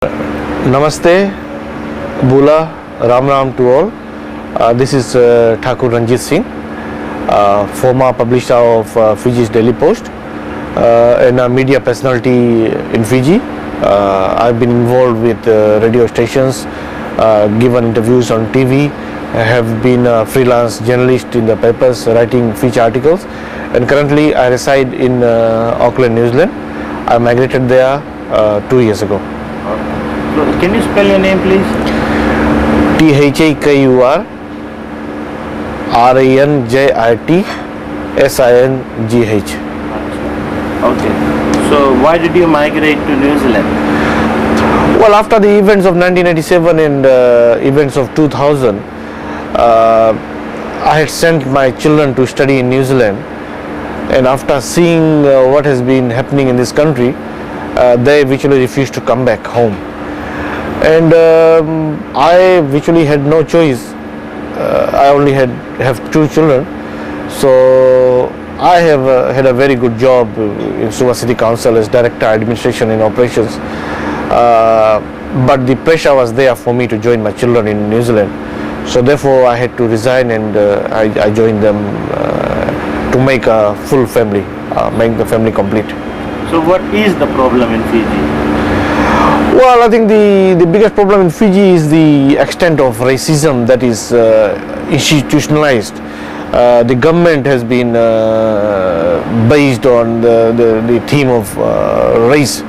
Namaste, Bula, Ram Ram to all. This is Thakur Ranjit Singh, former publisher of Fiji's Daily Post and a media personality in Fiji. I've been involved with radio stations, given interviews on TV, I have been a freelance journalist in the papers writing Fiji articles, and currently I reside in Auckland, New Zealand. I migrated there 2 years ago. So, can you spell your name, please? THAKUR RANJITSINGH. Okay. So, why did you migrate to New Zealand? Well, after the events of 1987 and events of 2000, I had sent my children to study in New Zealand, and after seeing what has been happening in this country, they virtually refused to come back home. And I virtually had no choice. I only have 2 children, so I have had a very good job in Suva City Council as Director Administration and Operations, but the pressure was there for me to join my children in New Zealand, so therefore I had to resign, and I joined them to make a full family, make the family complete. So, what is the problem in Fiji? Well, I think the biggest problem in Fiji is the extent of racism that is institutionalized. The government has been based on the theme of race.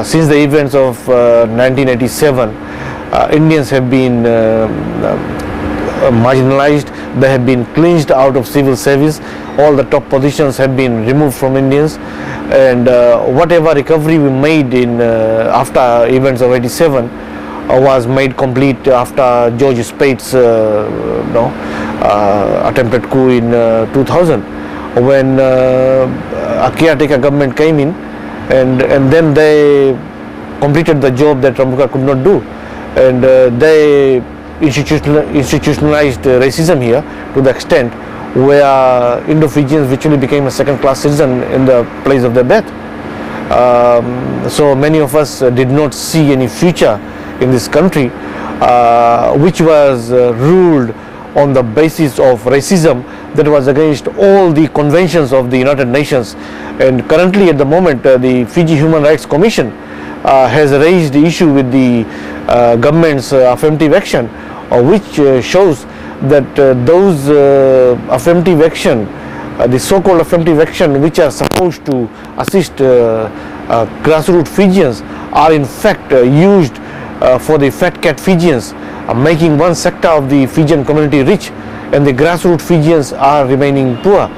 Since the events of 1987, Indians have been marginalized, they have been cleansed out of civil service, all the top positions have been removed from Indians, and whatever recovery we made in after events of 87 was made complete after George Spade's attempted coup in 2000, when a caretaker government came in, and then they completed the job that Ramuka could not do, and they institutionalized racism here to the extent where Indo-Fijians virtually became a second-class citizen in the place of their birth. So many of us did not see any future in this country, which was ruled on the basis of racism that was against all the conventions of the United Nations. And currently, at the moment, the Fiji Human Rights Commission has raised the issue with the government's affirmative action, which shows that those affirmative action, the so-called affirmative action which are supposed to assist grassroots Fijians, are in fact used for the fat cat Fijians, making one sector of the Fijian community rich, and the grassroots Fijians are remaining poor,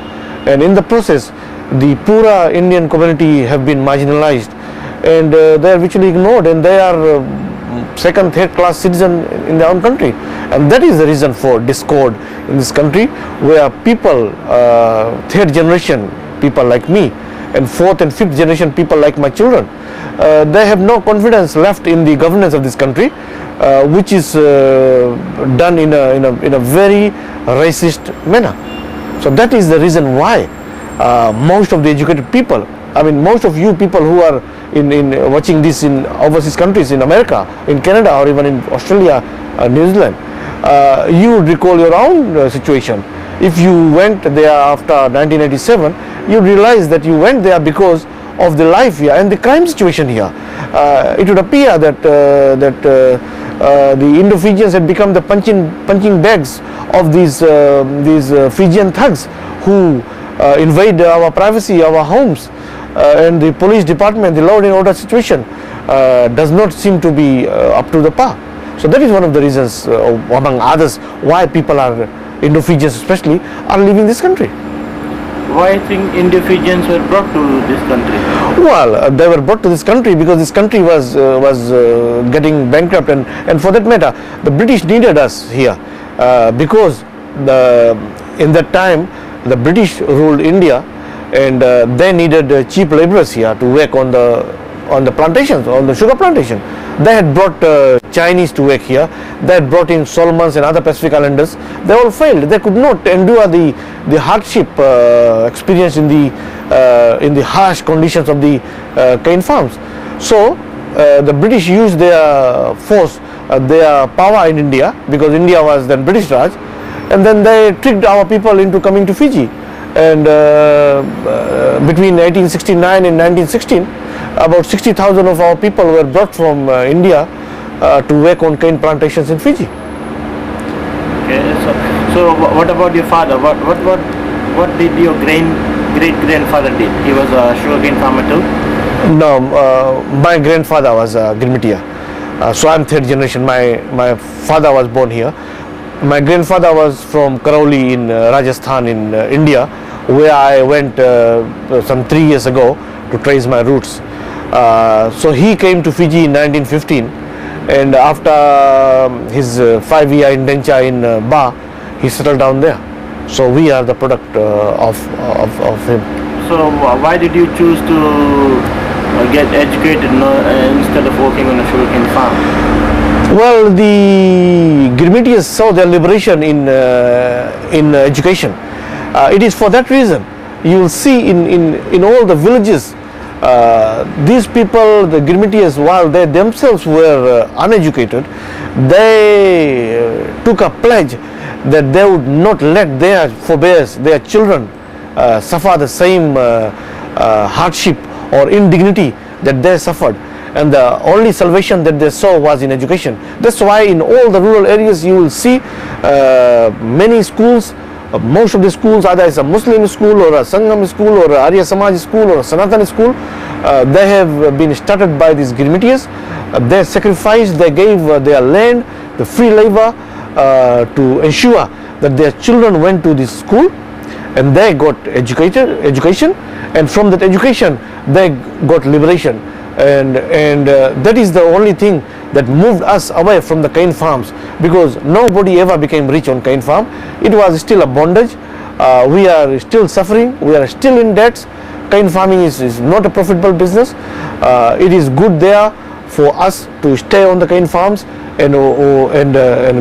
and in the process the poorer Indian community have been marginalized, and they are virtually ignored, and they are second, third class citizen in their own country. And that is the reason for discord in this country, where people, third generation people like me, and fourth and fifth generation people like my children, they have no confidence left in the governance of this country, which is done in a very racist manner. So that is the reason why most of the educated people, I mean most of you people who are in watching this in overseas countries, in America, in Canada, or even in Australia, New Zealand, you would recall your own situation. If you went there after 1987, you realize that you went there because of the life here and the crime situation here. It would appear that the Indo-Fijians had become the punching bags of these Fijian thugs who invade our privacy, our homes, and the police department, the law and order situation does not seem to be up to the par. So that is one of the reasons, among others, why people are, Indo-Fijians especially, are leaving this country. Why do you think Indo-Fijians were brought to this country? Well, they were brought to this country because this country was getting bankrupt, and for that matter, the British needed us here because in that time the British ruled India, and they needed cheap laborers here to work on the plantations, on the sugar plantation. They had brought Chinese to work here. They had brought in Solomons and other Pacific Islanders. They all failed. They could not endure the hardship experience in the harsh conditions of the cane farms. So the British used their force, their power in India, because India was then British Raj, and then they tricked our people into coming to Fiji. And between 1869 and 1916, about 60,000 of our people were brought from India to work on cane plantations in Fiji. Okay, so what about your father? What did your great grandfather did? He was a sugarcane farmer too? No, my grandfather was a Girmitiyas. So I'm third generation. My father was born here. My grandfather was from Karauli in Rajasthan in India, where I went some 3 years ago to trace my roots. So he came to Fiji in 1915, and after his 5-year indenture in Ba, he settled down there. So we are the product of him. So why did you choose to get educated instead of working on a sugarcane farm? Well, the Girmitiyas saw their liberation in education. It is for that reason you will see in all the villages, these people, the Girmitiyas, while they themselves were uneducated, they took a pledge that they would not let their forebears, their children, suffer the same hardship or indignity that they suffered. And the only salvation that they saw was in education. That's why in all the rural areas you will see many schools. Most of the schools, either it's a Muslim school or a Sangam school or a Arya Samaj school or a Sanatana school, they have been started by these Girmitiyas. They sacrificed, they gave their land, the free labor to ensure that their children went to this school, and they got education, and from that education they got liberation. And that is the only thing that moved us away from the cane farms, because nobody ever became rich on cane farm. It was still a bondage. We are still suffering, we are still in debts. Cane farming is not a profitable business. It is good there for us to stay on the cane farms and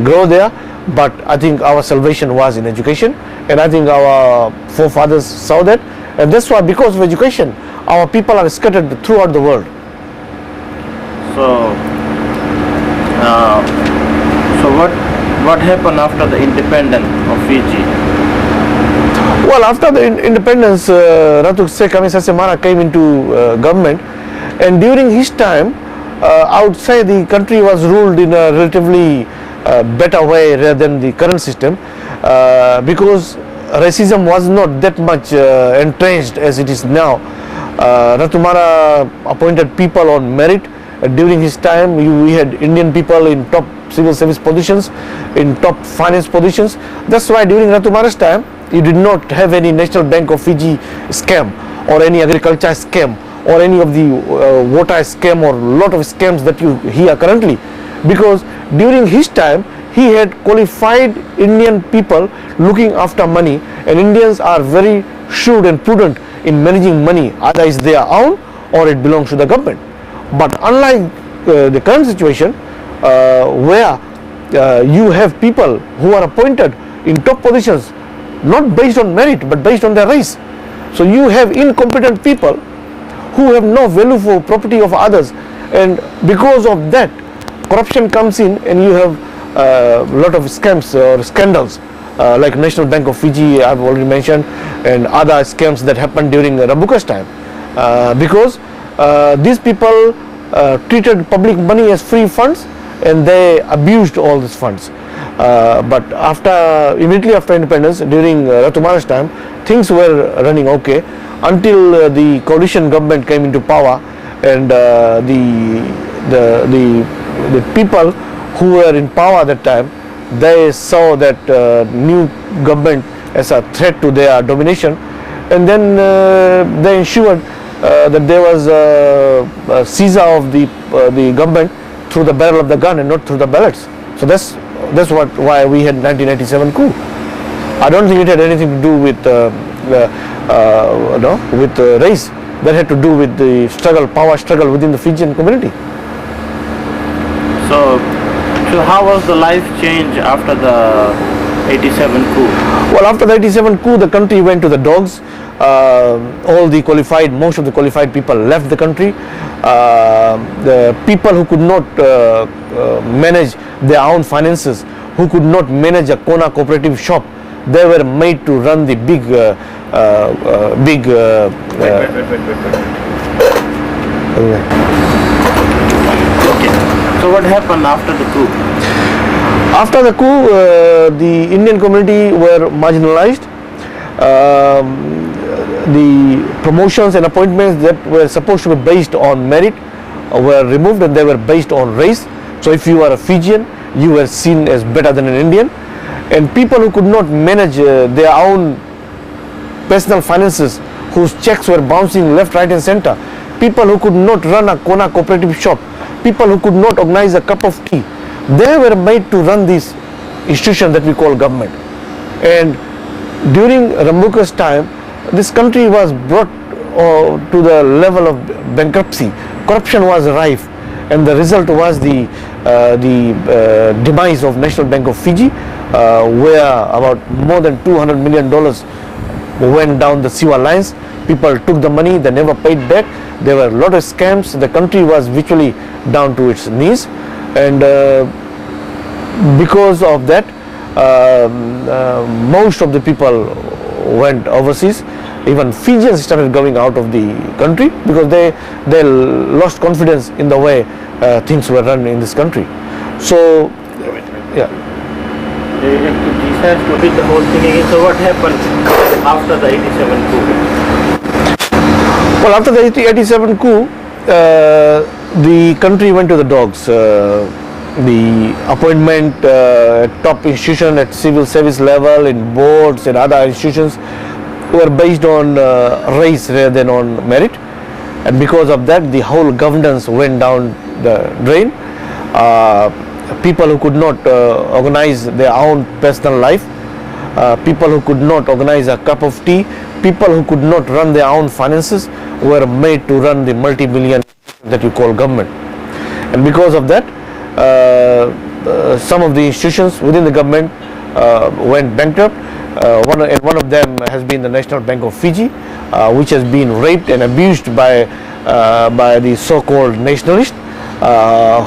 grow there, but I think our salvation was in education, and I think our forefathers saw that, and that's why, because of education, our people are scattered throughout the world. So what happened after the independence of Fiji? Well, after the independence, Ratu Kamisasemana came into government, and during his time, I would say the country was ruled in a relatively better way rather than the current system, because racism was not that much entrenched as it is now. Ratumara appointed people on merit. During his time, we had Indian people in top civil service positions, in top finance positions. That's why during Ratumara's time, you did not have any National Bank of Fiji scam, or any agriculture scam, or any of the water scam, or lot of scams that you hear currently, because during his time he had qualified Indian people looking after money, and Indians are very shrewd and prudent in managing money, either it's their own or it belongs to the government. But unlike the current situation, where you have people who are appointed in top positions not based on merit but based on their race, so you have incompetent people who have no value for property of others, and because of that corruption comes in, and you have a lot of scams or scandals, like National Bank of Fiji I've already mentioned, and other scams that happened during Rabuka's time, because these people treated public money as free funds, and they abused all these funds. But immediately after independence, during Ratumara's time, things were running okay until the coalition government came into power, and the people who were in power at that time, they saw that new government as a threat to their domination, and then they ensured that there was a seizure of the government through the barrel of the gun and not through the ballots. So that's why we had 1987 coup. I don't think it had anything to do with race. That had to do with the power struggle within the Fijian community. So how was the life change after the 87 coup? Well, after the 87 coup, the country went to the dogs. most of the qualified people left the country. The people who could not manage their own finances, who could not manage a Kona cooperative shop, they were made to run the big. Wait. Okay. So what happened after the coup? After the coup, the Indian community were marginalized. The promotions and appointments that were supposed to be based on merit were removed, and they were based on race. So if you are a Fijian, you were seen as better than an Indian. And people who could not manage their own personal finances, whose checks were bouncing left, right and center, people who could not run a Kona cooperative shop, people who could not organize a cup of tea, they were made to run this institution that we call government. And during Rambuka's time, this country was brought to the level of bankruptcy. Corruption was rife, and the result was the demise of National Bank of Fiji, where about more than $200 million went down the Suva lines. People took the money, they never paid back. There were a lot of scams. The country was virtually down to its knees, and because of that, most of the people went overseas. Even Fijians started going out of the country because they lost confidence in the way things were run in this country. So, yeah. This has to read the whole thing again. So what happened after the 87 coup? Well, after the 87 coup, the country went to the dogs. The appointment at top institution at civil service level, in boards and other institutions, were based on race rather than on merit, and because of that, the whole governance went down the drain. People who could not organize their own personal life, people who could not organize a cup of tea, people who could not run their own finances were made to run the multi-billion that you call government. And because of that, some of the institutions within the government went bankrupt. One of them has been the National Bank of Fiji, which has been raped and abused by the so-called nationalists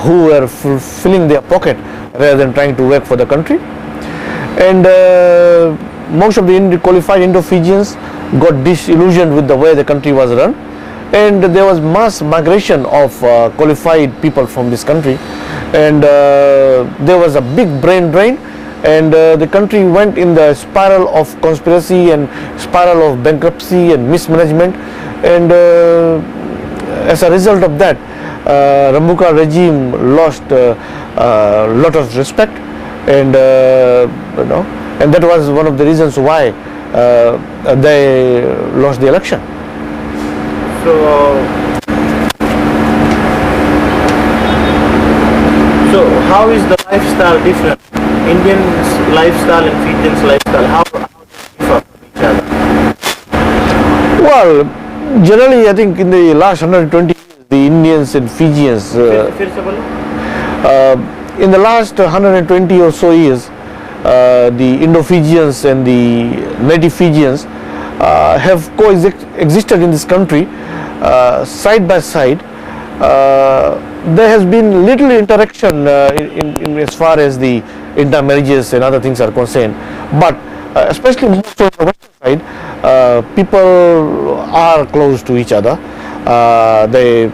who were filling their pocket rather than trying to work for the country. And most of the qualified Indo-Fijians got disillusioned with the way the country was run, and there was mass migration of qualified people from this country, and there was a big brain drain, and the country went in the spiral of conspiracy and spiral of bankruptcy and mismanagement, and as a result of that, Rambuka regime lost a lot of respect, and and that was one of the reasons why they lost the election. So how is the lifestyle different? Indians' lifestyle and Fijians' lifestyle, how do they differ from each other? Well, generally I think in the last 120 years, the Indians and Fijians, in the last 120 or so years, the Indo-Fijians and the native Fijians have coexisted in this country side by side. There has been little interaction in as far as the intermarriages and other things are concerned, but especially most on the western side, people are close to each other.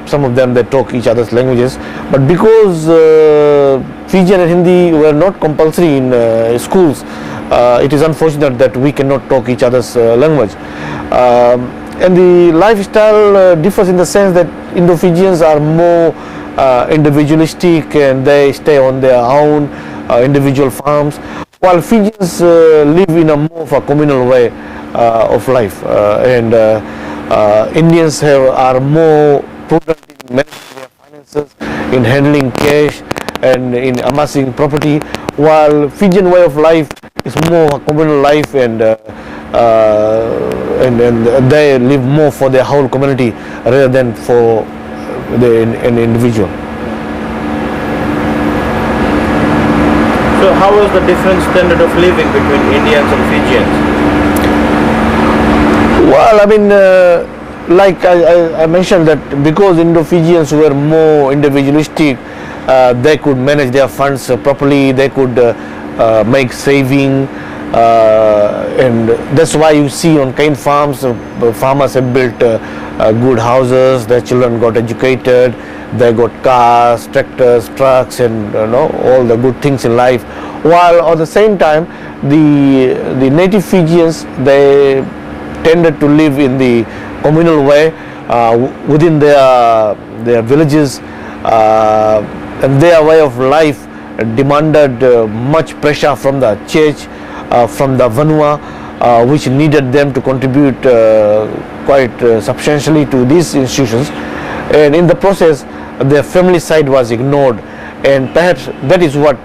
Some of them they talk each other's languages, but because Fijian and Hindi were not compulsory in schools, it is unfortunate that we cannot talk each other's language. And the lifestyle differs in the sense that Indo-Fijians are more individualistic, and they stay on their own individual farms, while Fijians live in a more of a communal way of life, and Indians are more prudent in managing their finances, in handling cash and in amassing property, while Fijian way of life is more a communal life, and they live more for their whole community rather than for an individual. So how was the different standard of living between Indians and Fijians? Well, I mean, like I mentioned that because Indo-Fijians were more individualistic, they could manage their funds properly. They could make saving, and that's why you see on cane farms, farmers have built good houses. Their children got educated. They got cars, tractors, trucks, and all the good things in life. While at the same time, the native Fijians, they tended to live in the communal way within their villages, and their way of life demanded much pressure from the church, from the vanua, which needed them to contribute quite substantially to these institutions, and in the process their family side was ignored, and perhaps that is what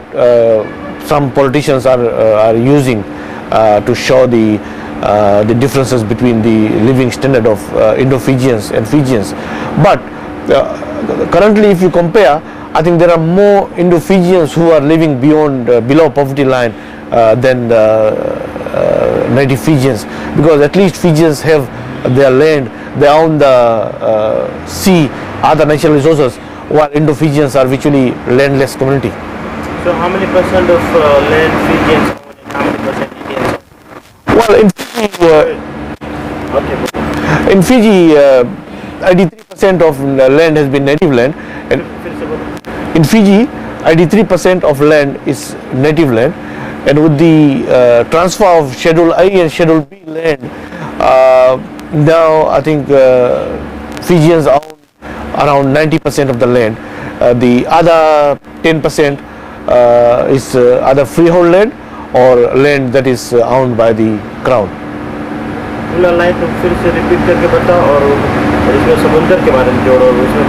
some politicians are using to show the differences between the living standard of Indo-Fijians and Fijians. But currently, if you compare, I think there are more Indo-Fijians who are living below poverty line than native Fijians, because at least Fijians have their land, they own the sea, other natural resources, while Indo-Fijians are virtually landless community. So how many percent of land Fijians own and how many percent Indians own? Well, in Fiji, 83% of land has been native land, and in Fiji, 83% of land is native land, and with the transfer of Schedule A and Schedule B land, now I think Fijians own around 90% of the land. The other 10% is either freehold land or land that is owned by the crown. Line तो फिर से repeat करके बताओ और इसमें समुंदर के बारे में जोड़ो, उसमें